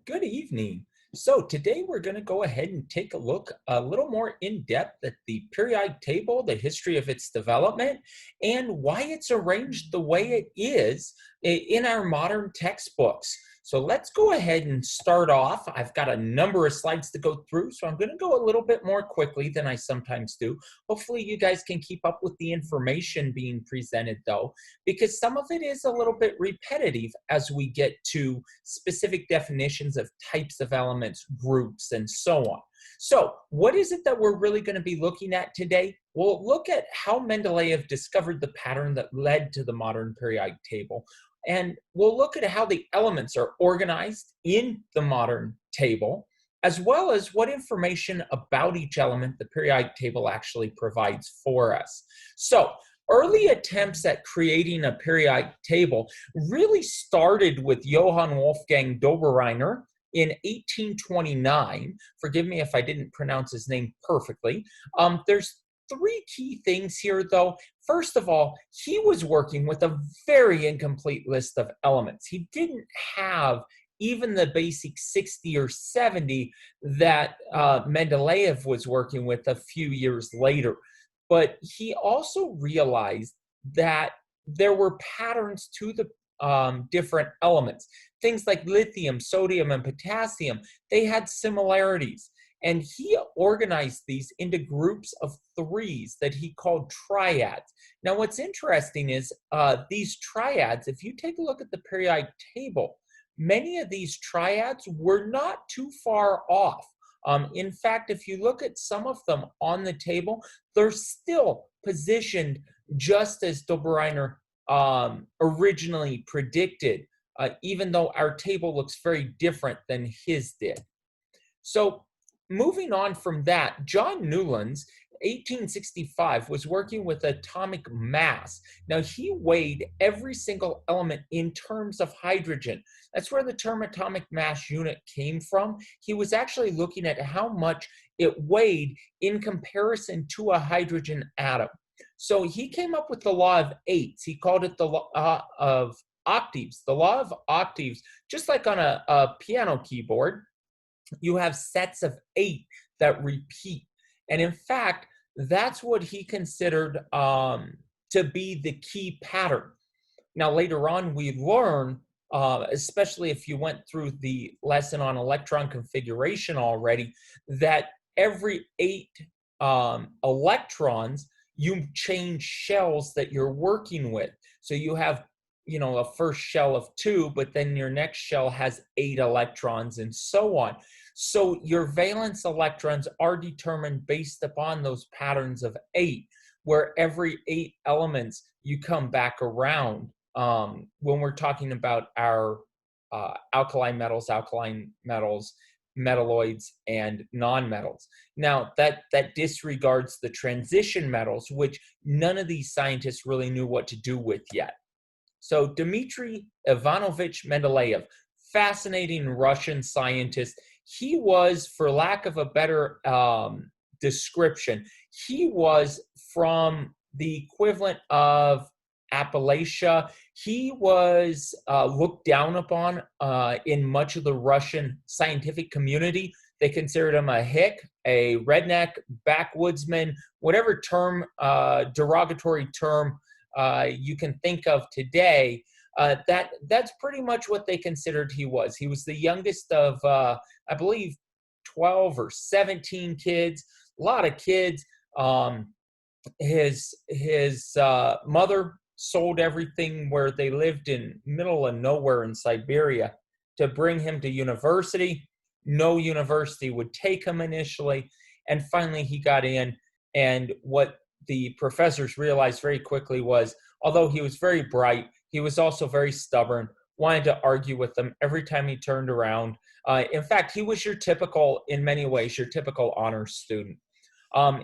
Good evening. So today we're going to go ahead and take a look a little more in depth at the periodic table, the history of its development, and why it's arranged the way it is in our modern textbooks. So let's go ahead and start off. I've got a number of slides to go through, so I'm going to go a little bit more quickly than I sometimes do. Hopefully you guys can keep up with the information being presented though, because some of it is a little bit repetitive as we get to specific definitions of types of elements, groups, and so on. So what is it that we're really going to be looking at today? We'll look at how Mendeleev discovered the pattern that led to the modern periodic table. And we'll look at how the elements are organized in the modern table, as well as what information about each element the periodic table actually provides for us. So early attempts at creating a periodic table really started with Johann Wolfgang Dobereiner in 1829. Forgive me if I didn't pronounce his name perfectly. There's three key things here, though. First of all, he was working with a very incomplete list of elements. He didn't have even the basic 60 or 70 that Mendeleev was working with a few years later. But he also realized that there were patterns to the different elements. Things like lithium, sodium, and potassium, they had similarities. And he organized these into groups of threes that he called triads. Now, what's interesting is these triads, if you take a look at the periodic table, many of these triads were not too far off. In fact, if you look at some of them on the table, they're still positioned just as Dobereiner originally predicted, even though our table looks very different than his did. So moving on from that, John Newlands, 1865, was working with atomic mass. Now, he weighed every single element in terms of hydrogen. That's where the term atomic mass unit came from. He was actually looking at how much it weighed in comparison to a hydrogen atom. So he came up with the law of eights. He called it the law of octaves. The law of octaves, just like on a piano keyboard, you have sets of eight that repeat. And in fact, that's what he considered to be the key pattern. Now, later on, we learn, especially if you went through the lesson on electron configuration already, that every eight electrons, you change shells that you're working with. So you have a first shell of two, but then your next shell has 8 electrons and so on. So your valence electrons are determined based upon those patterns of 8, where every 8 elements you come back around when we're talking about our alkaline metals, metalloids, and nonmetals. Now, that disregards the transition metals, which none of these scientists really knew what to do with yet. So Dmitry Ivanovich Mendeleev, fascinating Russian scientist. He was, for lack of a better description, he was from the equivalent of Appalachia. He was looked down upon in much of the Russian scientific community. They considered him a hick, a redneck, backwoodsman, whatever term, derogatory term you can think of today. That's pretty much what they considered he was. He was the youngest of, I believe, 12 or 17 kids, a lot of kids. His mother sold everything where they lived in middle of nowhere in Siberia to bring him to university. No university would take him initially, and finally he got in. And what the professors realized very quickly was, although he was very bright, he was also very stubborn, wanted to argue with them every time he turned around. In fact, he was in many ways, your typical honors student.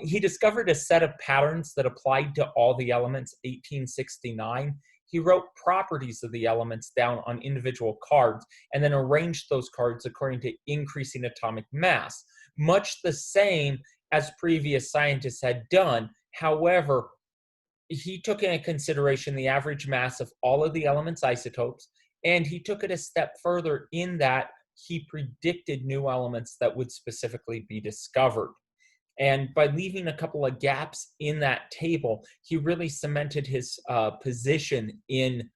He discovered a set of patterns that applied to all the elements, 1869. He wrote properties of the elements down on individual cards and then arranged those cards according to increasing atomic mass, much the same as previous scientists had done. However, he took into consideration the average mass of all of the elements' isotopes, and he took it a step further in that he predicted new elements that would specifically be discovered. And by leaving a couple of gaps in that table, he really cemented his position in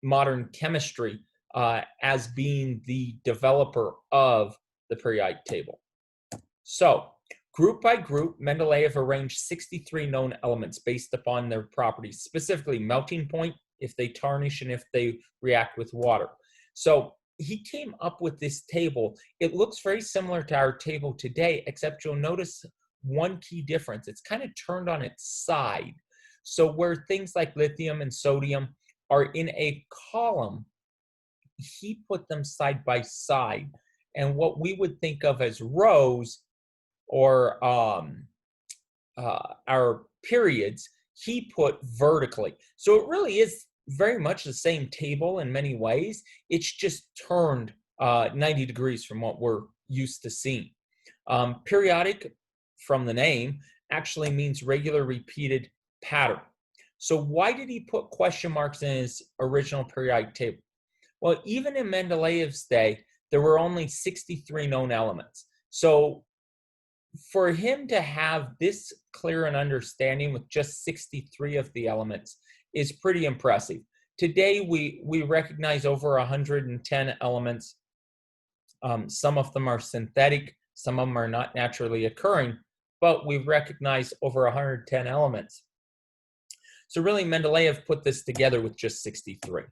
modern chemistry as being the developer of the periodic table. So, group by group, Mendeleev arranged 63 known elements based upon their properties, specifically melting point, if they tarnish, and if they react with water. So, he came up with this table. It looks very similar to our table today, except you'll notice one key difference. It's kind of turned on its side. So where things like lithium and sodium are in a column, he put them side by side. And what we would think of as rows or our periods, he put vertically. So it really is very much the same table in many ways. It's just turned 90 degrees from what we're used to seeing. Periodic, from the name, actually means regular repeated pattern. So why did he put question marks in his original periodic table? Well, even in Mendeleev's day, there were only 63 known elements. So for him to have this clear an understanding with just 63 of the elements is pretty impressive. Today, we recognize over 110 elements. Some of them are synthetic, some of them are not naturally occurring, but we recognize over 110 elements. So really, Mendeleev put this together with just 63.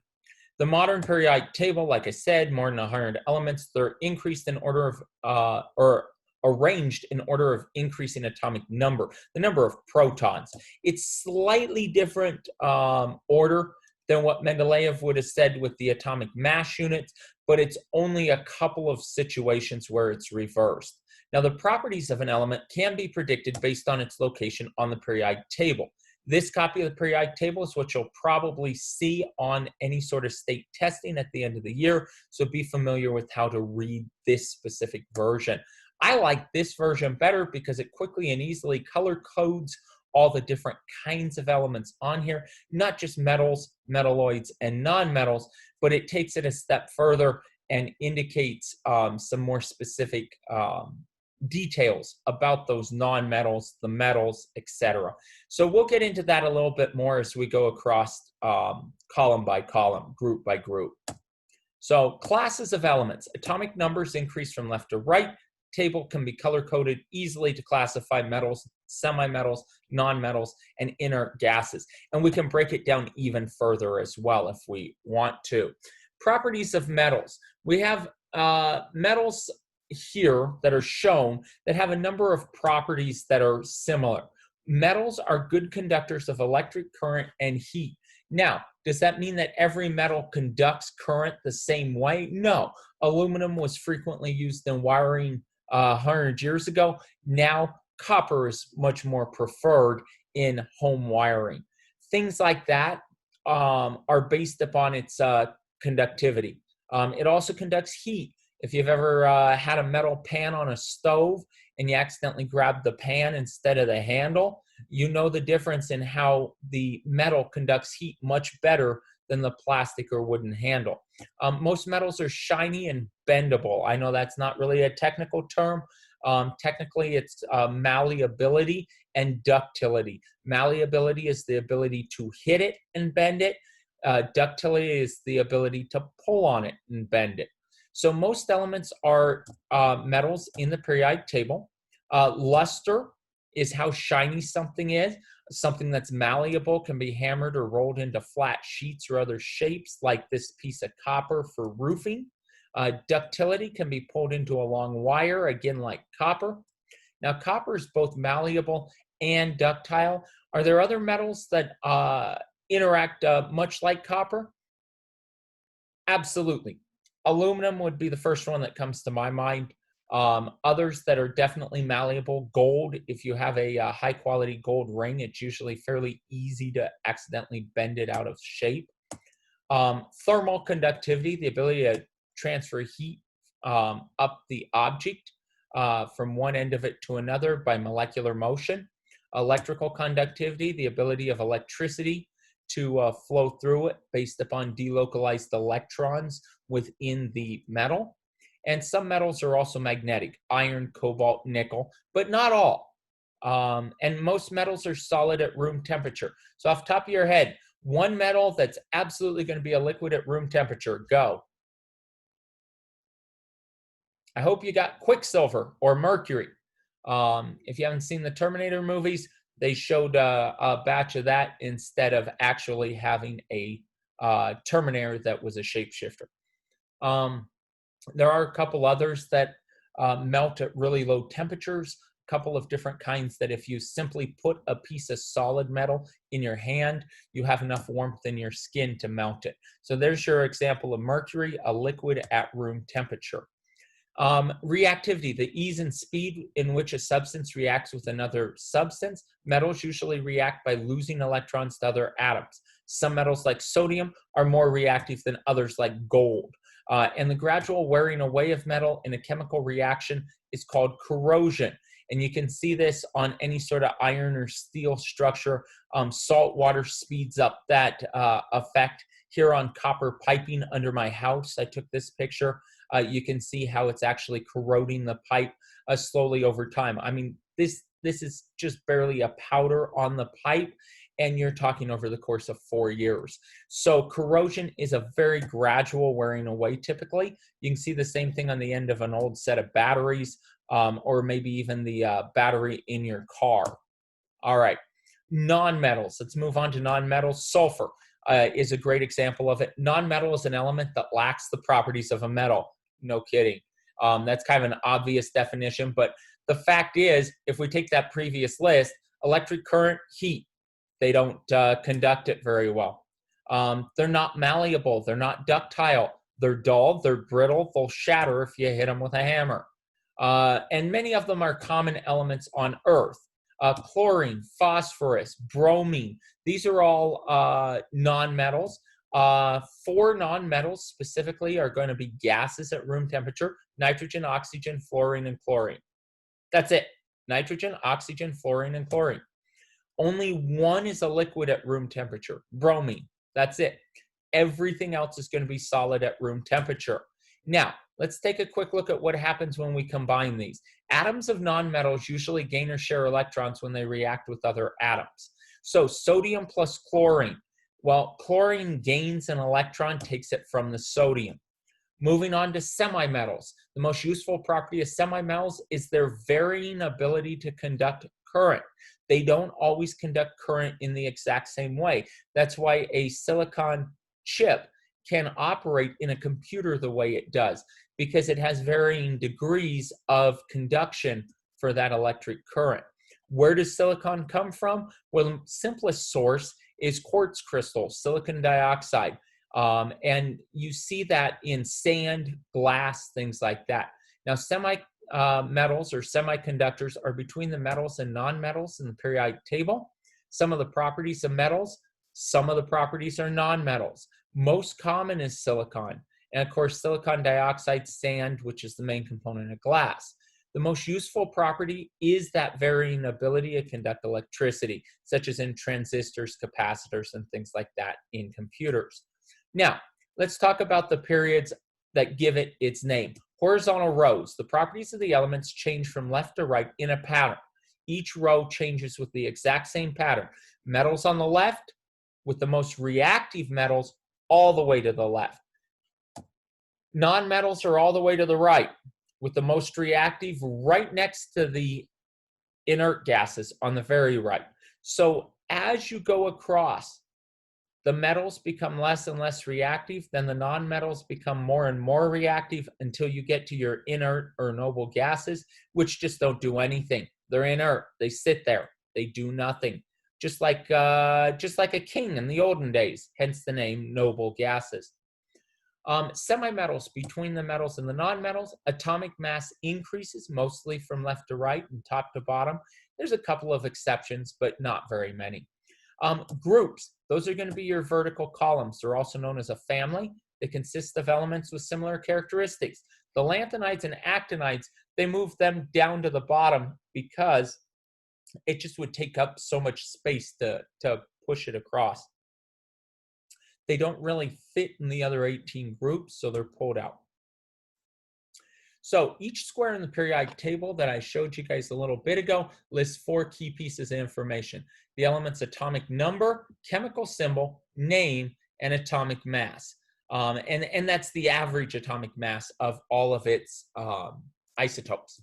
The modern periodic table, like I said, more than 100 elements. They're increased in order of, or arranged in order of increasing atomic number, the number of protons. It's slightly different order than what Mendeleev would have said with the atomic mass units, but it's only a couple of situations where it's reversed. Now, the properties of an element can be predicted based on its location on the periodic table. This copy of the periodic table is what you'll probably see on any sort of state testing at the end of the year, so be familiar with how to read this specific version. I like this version better because it quickly and easily color codes all the different kinds of elements on here, not just metals, metalloids, and non-metals, but it takes it a step further and indicates some more specific details about those non-metals, the metals, etc. So we'll get into that a little bit more as we go across column by column, group by group. So classes of elements. Atomic numbers increase from left to right. Table can be color-coded easily to classify metals, semi-metals, non-metals, and inert gases. And we can break it down even further as well if we want to. Properties of metals. We have metals here that are shown that have a number of properties that are similar. Metals are good conductors of electric current and heat. Now, does that mean that every metal conducts current the same way? No. Aluminum was frequently used in wiring 100 years ago. Now, copper is much more preferred in home wiring. Things like that are based upon its conductivity. It also conducts heat. If you've ever had a metal pan on a stove and you accidentally grab the pan instead of the handle, you know the difference in how the metal conducts heat much better than the plastic or wooden handle. Most metals are shiny and bendable. I know that's not really a technical term. Technically, it's malleability and ductility. Malleability is the ability to hit it and bend it. Ductility is the ability to pull on it and bend it. So most elements are metals in the periodic table. Luster is how shiny something is. Something that's malleable can be hammered or rolled into flat sheets or other shapes, like this piece of copper for roofing. Ductility can be pulled into a long wire, again like copper. Now, copper is both malleable and ductile. Are there other metals that interact much like copper? Absolutely. Aluminum would be the first one that comes to my mind. Others that are definitely malleable, gold. If you have a high quality gold ring, it's usually fairly easy to accidentally bend it out of shape. Thermal conductivity, the ability to transfer heat up the object from one end of it to another by molecular motion. Electrical conductivity, the ability of electricity to flow through it based upon delocalized electrons within the metal. And some metals are also magnetic, iron, cobalt, nickel, but not all. And most metals are solid at room temperature. So off the top of your head, one metal that's absolutely going to be a liquid at room temperature, go. I hope you got Quicksilver or Mercury. If you haven't seen the Terminator movies, they showed a batch of that instead of actually having a Terminator that was a shapeshifter. There are a couple others that melt at really low temperatures, a couple of different kinds that if you simply put a piece of solid metal in your hand, you have enough warmth in your skin to melt it. So there's your example of mercury, a liquid at room temperature. Reactivity, the ease and speed in which a substance reacts with another substance. Metals usually react by losing electrons to other atoms. Some metals like sodium are more reactive than others like gold. And the gradual wearing away of metal in a chemical reaction is called corrosion. And you can see this on any sort of iron or steel structure. Salt water speeds up that effect. Here on copper piping under my house, I took this picture. You can see how it's actually corroding the pipe slowly over time. I mean, this is just barely a powder on the pipe, and you're talking over the course of 4 years. So corrosion is a very gradual wearing away typically. You can see the same thing on the end of an old set of batteries, or maybe even the battery in your car. All right, nonmetals. Let's move on to nonmetals. Sulfur is a great example of it. Nonmetal is an element that lacks the properties of a metal. No kidding. That's kind of an obvious definition, but the fact is, if we take that previous list, electric current, heat, they don't conduct it very well. They're not malleable. They're not ductile. They're dull. They're brittle. They'll shatter if you hit them with a hammer. And many of them are common elements on Earth. Chlorine, phosphorus, bromine, these are all nonmetals. 4 nonmetals specifically are going to be gases at room temperature: nitrogen, oxygen, fluorine, and chlorine. That's it. Nitrogen, oxygen, fluorine, and chlorine. Only one is a liquid at room temperature: bromine. That's it. Everything else is going to be solid at room temperature. Now, let's take a quick look at what happens when we combine these. Atoms of nonmetals usually gain or share electrons when they react with other atoms. So sodium plus chlorine. Well, chlorine gains an electron, takes it from the sodium. Moving on to semimetals. The most useful property of semimetals is their varying ability to conduct current. They don't always conduct current in the exact same way. That's why a silicon chip can operate in a computer the way it does, because it has varying degrees of conduction for that electric current. Where does silicon come from? Well, the simplest source is quartz crystals, silicon dioxide. And you see that in sand, glass, things like that. Now, metals or semiconductors are between the metals and nonmetals in the periodic table. Some of the properties of metals, some of the properties are nonmetals. Most common is silicon. And of course, silicon dioxide, sand, which is the main component of glass. The most useful property is that varying ability to conduct electricity, such as in transistors, capacitors, and things like that in computers. Now, let's talk about the periods that give it its name. Horizontal rows. The properties of the elements change from left to right in a pattern. Each row changes with the exact same pattern. Metals on the left, with the most reactive metals all the way to the left. Nonmetals are all the way to the right, with the most reactive right next to the inert gases on the very right. So as you go across, the metals become less and less reactive, then the nonmetals become more and more reactive until you get to your inert or noble gases, which just don't do anything. They're inert. They sit there. They do nothing. Just like a king in the olden days, hence the name noble gases. Semimetals, between the metals and the nonmetals, atomic mass increases mostly from left to right and top to bottom. There's a couple of exceptions, but not very many. Groups, those are going to be your vertical columns. They're also known as a family. They consist of elements with similar characteristics. The lanthanides and actinides, they move them down to the bottom because it just would take up so much space to push it across. they don't really fit in the other 18 groups, so they're pulled out. So each square in the periodic table that I showed you guys a little bit ago lists 4 key pieces of information: the element's atomic number, chemical symbol, name, and atomic mass. And that's the average atomic mass of all of its isotopes.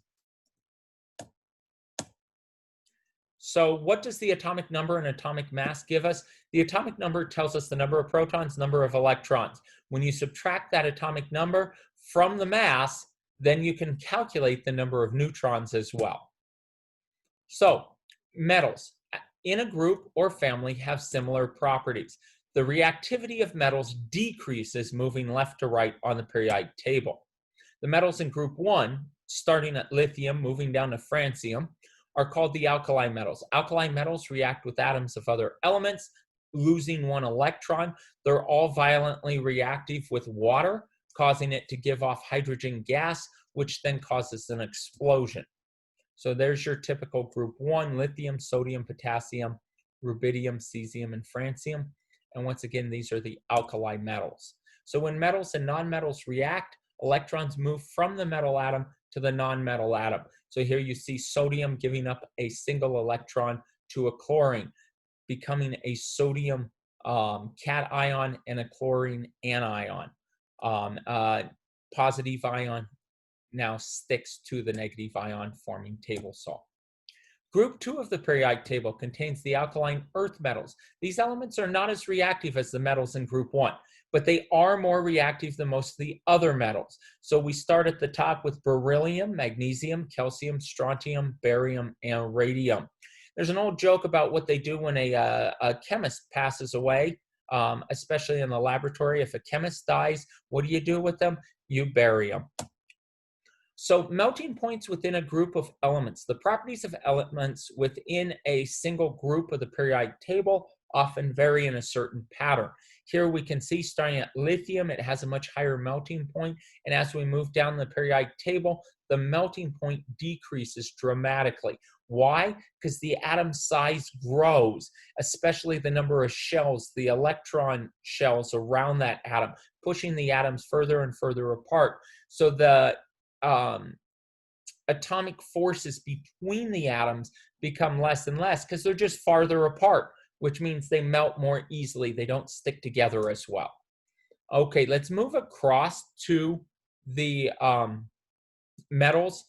So what does the atomic number and atomic mass give us? The atomic number tells us the number of protons, number of electrons. When you subtract that atomic number from the mass, then you can calculate the number of neutrons as well. So metals in a group or family have similar properties. The reactivity of metals decreases moving left to right on the periodic table. The metals in group 1, starting at lithium, moving down to francium, are called the alkali metals. Alkali metals react with atoms of other elements, losing 1 electron. They're all violently reactive with water, causing it to give off hydrogen gas, which then causes an explosion. So there's your typical group 1: lithium, sodium, potassium, rubidium, cesium, and francium. And once again, these are the alkali metals. So when metals and nonmetals react, electrons move from the metal atom to the nonmetal atom. So here you see sodium giving up a single electron to a chlorine, becoming a sodium cation and a chlorine anion. Positive ion now sticks to the negative ion, forming table salt. Group 2 of the periodic table contains the alkaline earth metals. These elements are not as reactive as the metals in group 1, but they are more reactive than most of the other metals. So we start at the top with beryllium, magnesium, calcium, strontium, barium, and radium. There's an old joke about what they do when a chemist passes away, especially in the laboratory. If a chemist dies, what do you do with them? You bury them. So melting points within a group of elements. The properties of elements within a single group of the periodic table often vary in a certain pattern. Here we can see, starting at lithium, it has a much higher melting point, and as we move down the periodic table, the melting point decreases dramatically. Why? Because the atom size grows, especially the number of shells, the electron shells around that atom, pushing the atoms further and further apart. So the atomic forces between the atoms become less and less because they're just farther apart, which means they melt more easily. They don't stick together as well. Okay, let's move across to the metals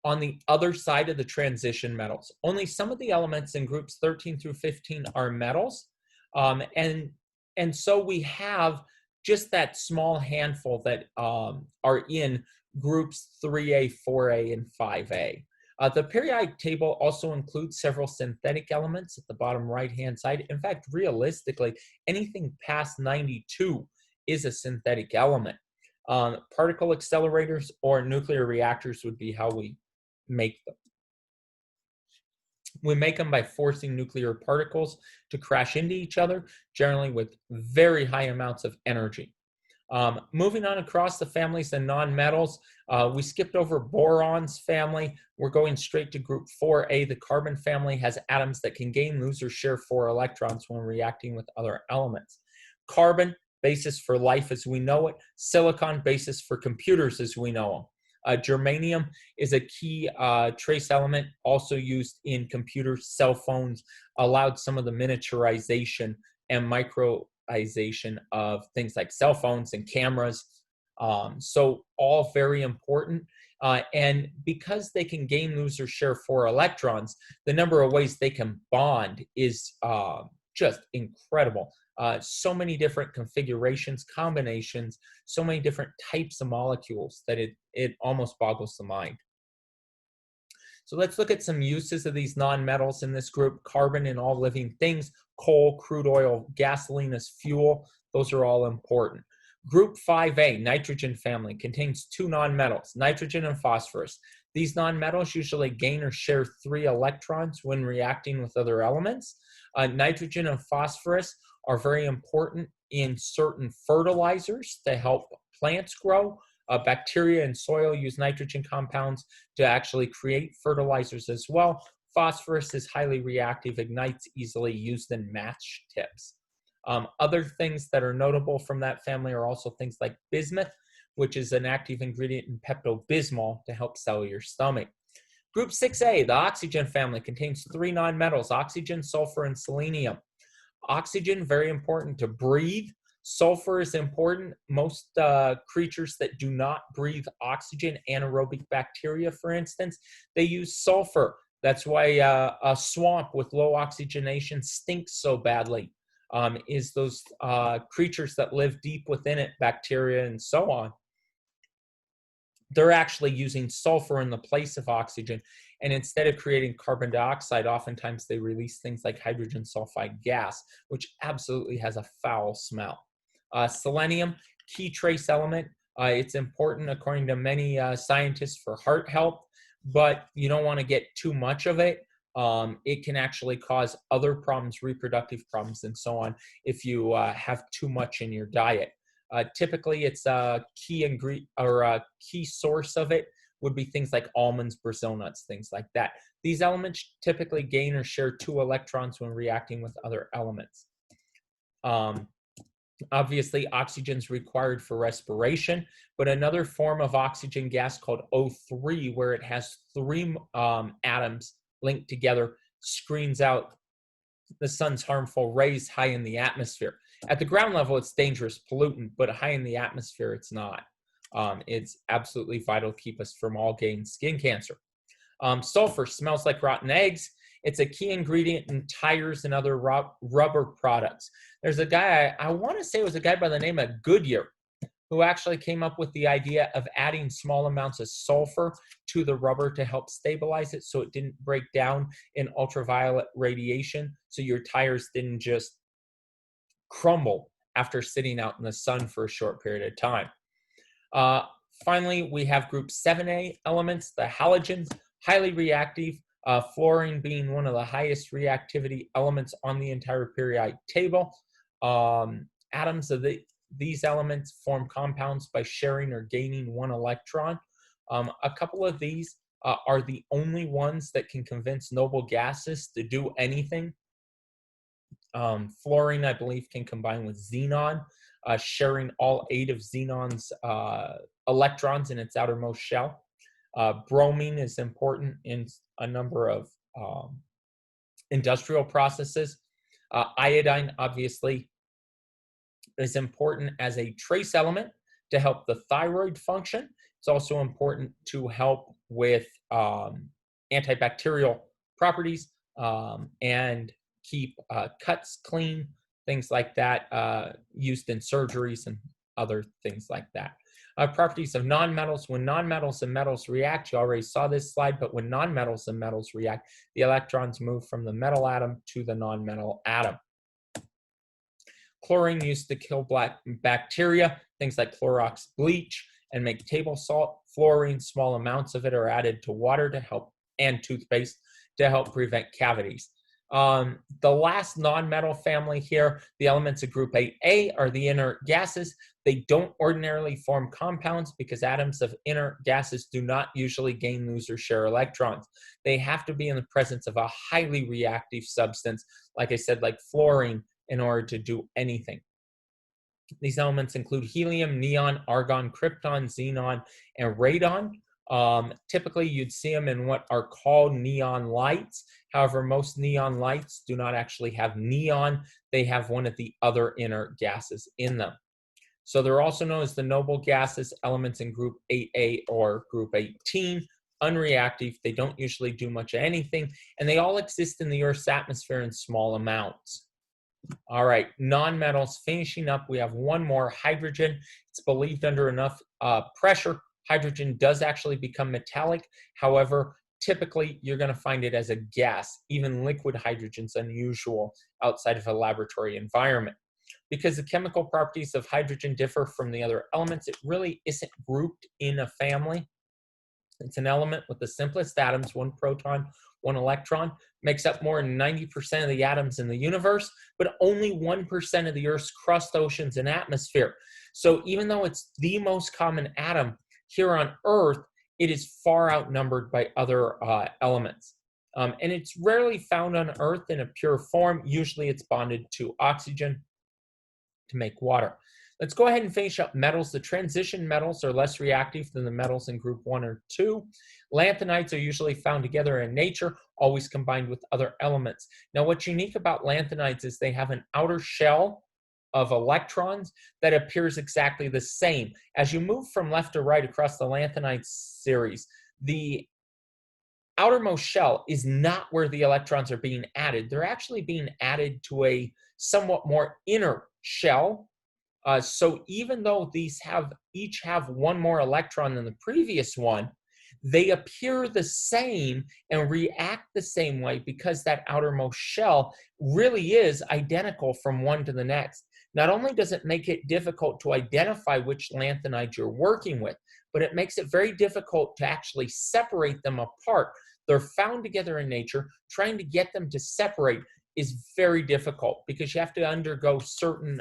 on the other side of the transition metals. Only some of the elements in groups 13 through 15 are metals. And so we have just that small handful that are in groups 3A, 4A, and 5A. The periodic table also includes several synthetic elements at the bottom right-hand side. In fact, realistically, anything past 92 is a synthetic element. Particle accelerators or nuclear reactors would be how we make them. We make them by forcing nuclear particles to crash into each other, generally with very high amounts of energy. Moving on across the families and nonmetals, we skipped over boron's family. We're going straight to group 4A. The carbon family has atoms that can gain, lose, or share 4 electrons when reacting with other elements. Carbon, basis for life as we know it. Silicon, basis for computers as we know them. Germanium is a key trace element, also used in computers, cell phones, allowed some of the miniaturization and microization of things like cell phones and cameras. So all very important. And because they can gain, lose, or share 4 electrons, the number of ways they can bond is just incredible. So many different configurations, combinations, so many different types of molecules that it almost boggles the mind. So let's look at some uses of these nonmetals in this group. Carbon in all living things, coal, crude oil, gasoline as fuel. Those are all important. Group 5A, nitrogen family, contains 2 nonmetals, nitrogen and phosphorus. These nonmetals usually gain or share 3 electrons when reacting with other elements. Nitrogen and phosphorus are very important in certain fertilizers to help plants grow. Bacteria in soil use nitrogen compounds to actually create fertilizers as well. Phosphorus is highly reactive, ignites easily, used in match tips. Other things that are notable from that family are also things like bismuth, which is an active ingredient in Pepto-Bismol to help settle your stomach. Group 6A, the oxygen family, contains 3 nonmetals: oxygen, sulfur, and selenium. Oxygen, very important to breathe. Sulfur is important. Most creatures that do not breathe oxygen, anaerobic bacteria, for instance, they use sulfur. That's why a swamp with low oxygenation stinks so badly, is those creatures that live deep within it, bacteria and so on. They're actually using sulfur in the place of oxygen. And instead of creating carbon dioxide, oftentimes they release things like hydrogen sulfide gas, which absolutely has a foul smell. Selenium, key trace element. It's important, according to many scientists, for heart health, but you don't want to get too much of it. It can actually cause other problems, reproductive problems, and so on, if you have too much in your diet. Typically, it's a key ingredient or a key source of it would be things like almonds, Brazil nuts, things like that. These elements typically gain or share 2 electrons when reacting with other elements. Obviously, oxygen is required for respiration, but another form of oxygen gas called O3, where it has 3 atoms linked together, screens out the sun's harmful rays high in the atmosphere. At the ground level, it's dangerous pollutant, but high in the atmosphere, it's not. It's absolutely vital to keep us from all getting skin cancer. Sulfur smells like rotten eggs. It's a key ingredient in tires and other rubber products. There's a guy, I want to say it was a guy by the name of Goodyear, who actually came up with the idea of adding small amounts of sulfur to the rubber to help stabilize it so it didn't break down in ultraviolet radiation, so your tires didn't just crumble after sitting out in the sun for a short period of time. Finally, we have group 7A elements, the halogens, highly reactive, fluorine being one of the highest reactivity elements on the entire periodic table. Atoms of these elements form compounds by sharing or gaining 1 electron. A couple of these are the only ones that can convince noble gases to do anything. Fluorine, I believe, can combine with xenon, sharing all 8 of xenon's electrons in its outermost shell. Bromine is important in a number of industrial processes. Iodine, obviously, is important as a trace element to help the thyroid function. It's also important to help with antibacterial properties and keep cuts clean, things like that, used in surgeries and other things like that. Properties of nonmetals. When nonmetals and metals react, you already saw this slide, but when nonmetals and metals react, the electrons move from the metal atom to the nonmetal atom. Chlorine used to kill bacteria, things like Clorox bleach, and make table salt. Fluorine, small amounts of it are added to water to help, and toothpaste, to help prevent cavities. The last non-metal family here, the elements of group 8A, are the inert gases. They don't ordinarily form compounds because atoms of inert gases do not usually gain, lose, or share electrons. They have to be in the presence of a highly reactive substance, like I said, like fluorine, in order to do anything. These elements include helium, neon, argon, krypton, xenon, and radon. Typically, you'd see them in what are called neon lights. However, most neon lights do not actually have neon. They have one of the other inert gases in them. So they're also known as the noble gases, elements in group 8A or group 18, unreactive. They don't usually do much of anything, and they all exist in the Earth's atmosphere in small amounts. All right, nonmetals. Finishing up, we have one more, hydrogen. It's believed under enough pressure, hydrogen does actually become metallic. However, typically you're going to find it as a gas. Even liquid hydrogen is unusual outside of a laboratory environment. Because the chemical properties of hydrogen differ from the other elements, it really isn't grouped in a family. It's an element with the simplest atoms, 1 proton, 1 electron, makes up more than 90% of the atoms in the universe, but only 1% of the Earth's crust, oceans, and atmosphere. So even though it's the most common atom here on Earth, it is far outnumbered by other elements. And it's rarely found on Earth in a pure form. Usually it's bonded to oxygen to make water. Let's go ahead and finish up metals. The transition metals are less reactive than the metals in group 1 or 2. Lanthanides are usually found together in nature, always combined with other elements. Now, what's unique about lanthanides is they have an outer shell of electrons that appears exactly the same. As you move from left to right across the lanthanide series, the outermost shell is not where the electrons are being added. They're actually being added to a somewhat more inner shell. So even though these each have one more electron than the previous one, they appear the same and react the same way because that outermost shell really is identical from one to the next. Not only does it make it difficult to identify which lanthanide you're working with, but it makes it very difficult to actually separate them apart. They're found together in nature. Trying to get them to separate is very difficult because you have to undergo certain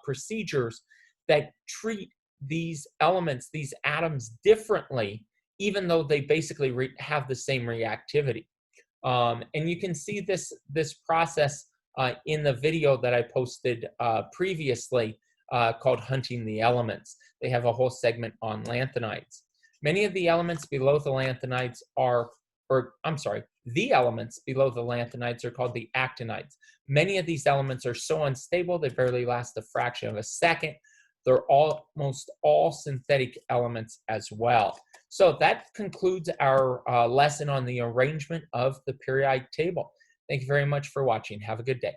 procedures that treat these elements, these atoms differently, even though they basically have the same reactivity. And you can see this process in the video that I posted previously called Hunting the Elements. They have a whole segment on lanthanides. Many of the elements below the lanthanides are, the elements below the lanthanides are called the actinides. Many of these elements are so unstable they barely last a fraction of a second. They're almost all synthetic elements as well. So that concludes our lesson on the arrangement of the periodic table. Thank you very much for watching. Have a good day.